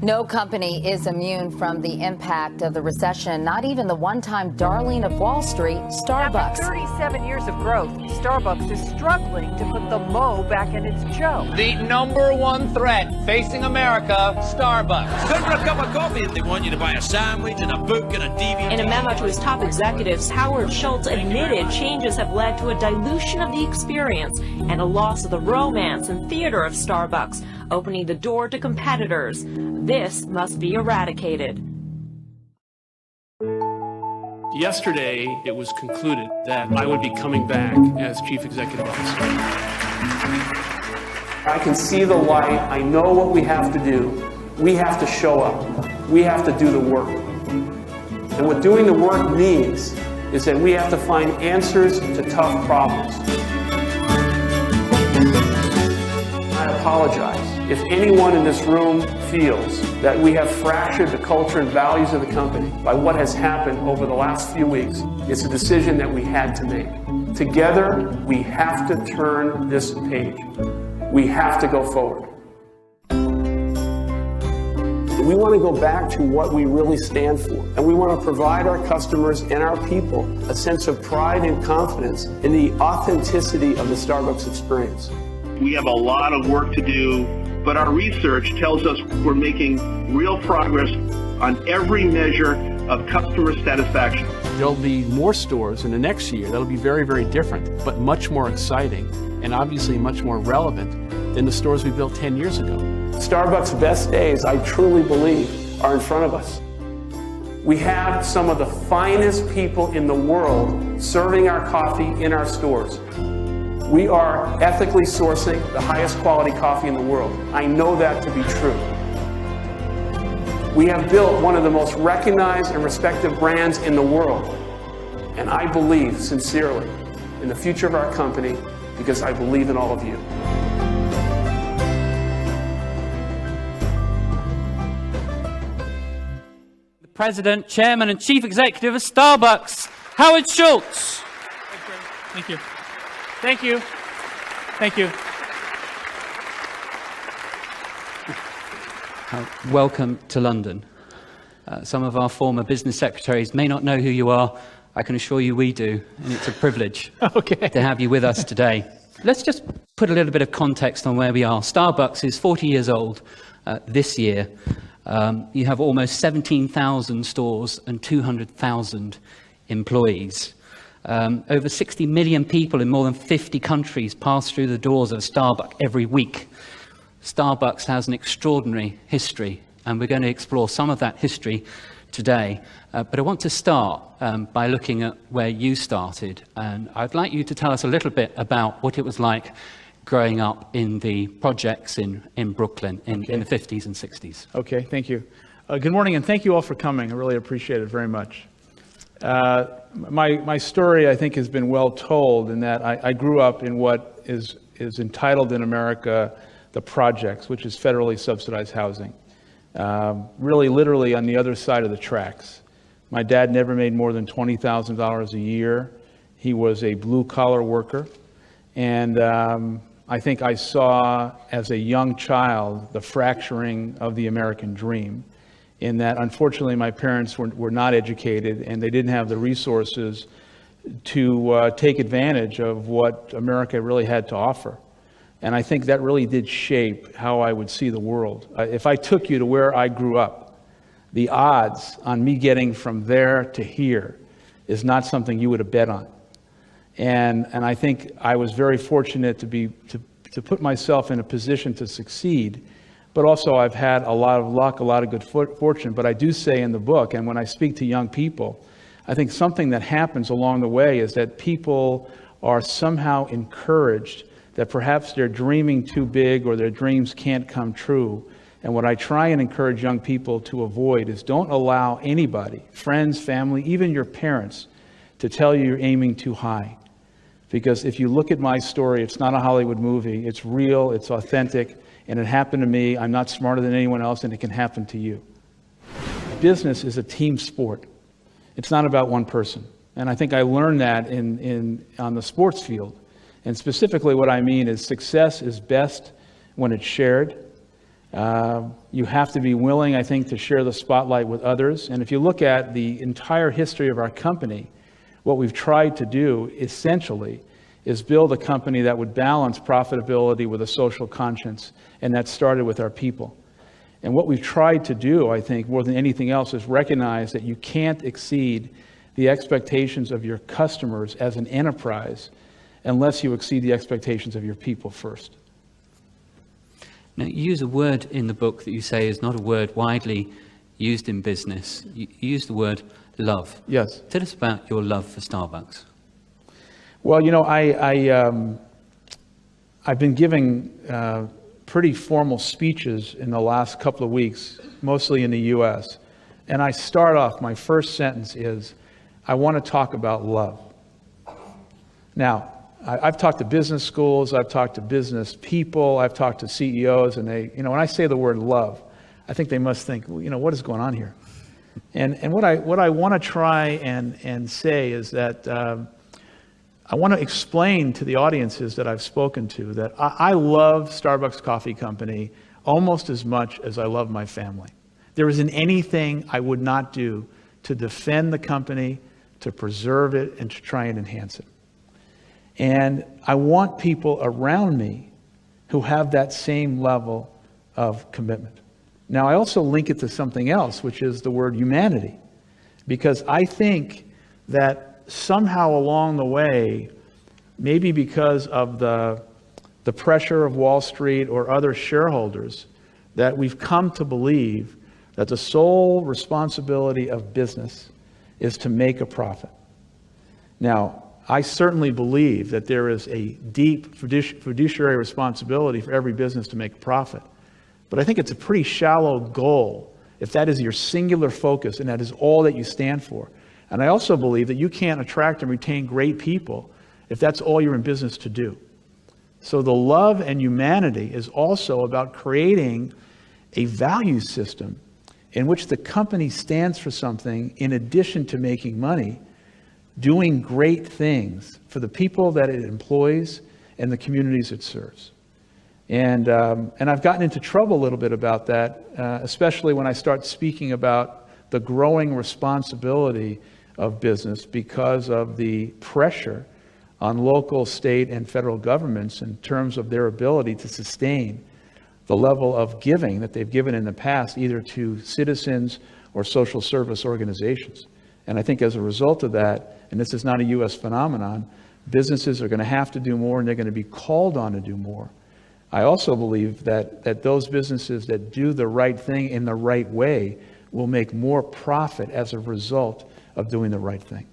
No company is immune from the impact of the recession, not even the one-time darling of Wall Street, Starbucks. After 37 years of growth, Starbucks is struggling to put the mo back in its Joe. The number one threat facing America, Starbucks. Go for a cup of coffee if they want you to buy a sandwich and a book and a DVD. In a memo to his top executives, Howard Schultz admitted changes have led to a dilution of the experience and a loss of the romance and theater of Starbucks, opening the door to competitors. This must be eradicated. Yesterday, it was concluded that I would be coming back as Chief Executive Officer. I can see the light. I know what we have to do. We have to show up. We have to do the work. And what doing the work means is that we have to find answers to tough problems. I apologize if anyone in this room feels that we have fractured the culture and values of the company by what has happened over the last few weeks. It's a decision that we had to make. Together, we have to turn this page. We have to go forward. We want to go back to what we really stand for, and we want to provide our customers and our people a sense of pride and confidence in the authenticity of the Starbucks experience. We have a lot of work to do, but our research tells us we're making real progress on every measure of customer satisfaction. There'll be more stores in the next year that'll be very, very different, but much more exciting and obviously much more relevant than the stores we built 10 years ago. Starbucks' best days, I truly believe, are in front of us. We have some of the finest people in the world serving our coffee in our stores. We are ethically sourcing the highest quality coffee in the world. I know that to be true. We have built one of the most recognized and respected brands in the world. And I believe sincerely in the future of our company because I believe in all of you. The President, Chairman and Chief Executive of Starbucks, Howard Schultz. Thank you. Thank you. Thank you. Welcome to London. Some of our former business secretaries may not know who you are. I can assure you we do, and it's a privilege to have you with us today. Let's just put a little bit of context on where we are. Starbucks is 40 years old this year. You have almost 17,000 stores and 200,000 employees. Over 60 million people in more than 50 countries pass through the doors of Starbucks every week. Starbucks has an extraordinary history, and we're going to explore some of that history today. But I want to start by looking at where you started, and I'd like you to tell us a little bit about what it was like growing up in the projects in Brooklyn in the 50s and 60s. Okay, thank you. Good morning, and thank you all for coming. I really appreciate it very much. My story, I think, has been well told in that I grew up in what is entitled in America the projects, which is federally subsidized housing. Really, literally on the other side of the tracks. My dad never made more than $20,000 a year. He was a blue-collar worker. And I think I saw, as a young child, the fracturing of the American dream, in that, unfortunately, my parents were not educated, and they didn't have the resources to take advantage of what America really had to offer. And I think that really did shape how I would see the world. If I took you to where I grew up, the odds on me getting from there to here is not something you would have bet on. And I think I was very fortunate to put myself in a position to succeed. But also I've had a lot of luck, a lot of good fortune. But I do say in the book, and when I speak to young people, I think something that happens along the way is that people are somehow encouraged that perhaps they're dreaming too big or their dreams can't come true. And what I try and encourage young people to avoid is don't allow anybody, friends, family, even your parents, to tell you you're aiming too high. Because if you look at my story, it's not a Hollywood movie. It's real, it's authentic, and it happened to me. I'm not smarter than anyone else, and it can happen to you. Business is a team sport. It's not about one person. And I think I learned that on the sports field. And specifically what I mean is success is best when it's shared. You have to be willing, I think, to share the spotlight with others. And if you look at the entire history of our company, what we've tried to do essentially is build a company that would balance profitability with a social conscience, and that started with our people. And what we've tried to do, I think, more than anything else, is recognize that you can't exceed the expectations of your customers as an enterprise unless you exceed the expectations of your people first. Now, you use a word in the book that you say is not a word widely used in business. You use the word love. Yes. Tell us about your love for Starbucks. Well, you know, I've been giving pretty formal speeches in the last couple of weeks, mostly in the U.S. And I start off, my first sentence is, I want to talk about love. Now, I've talked to business schools, I've talked to business people, I've talked to CEOs, and they, you know, when I say the word love, I think they must think, well, you know, what is going on here? And what I want to try and say is that I want to explain to the audiences that I've spoken to that I love Starbucks Coffee Company almost as much as I love my family. There isn't anything I would not do to defend the company, to preserve it, and to try and enhance it. And I want people around me who have that same level of commitment. Now, I also link it to something else, which is the word humanity, because I think that somehow along the way, maybe because of the pressure of Wall Street or other shareholders, that we've come to believe that the sole responsibility of business is to make a profit. Now, I certainly believe that there is a deep fiduciary responsibility for every business to make a profit. But I think it's a pretty shallow goal if that is your singular focus and that is all that you stand for. And I also believe that you can't attract and retain great people if that's all you're in business to do. So the love and humanity is also about creating a value system in which the company stands for something in addition to making money, doing great things for the people that it employs and the communities it serves. And I've gotten into trouble a little bit about that, especially when I start speaking about the growing responsibility of business because of the pressure on local, state, and federal governments in terms of their ability to sustain the level of giving that they've given in the past, either to citizens or social service organizations. And I think as a result of that, and this is not a U.S. phenomenon, businesses are going to have to do more and they're going to be called on to do more. I also believe that those businesses that do the right thing in the right way will make more profit as a result of doing the right thing.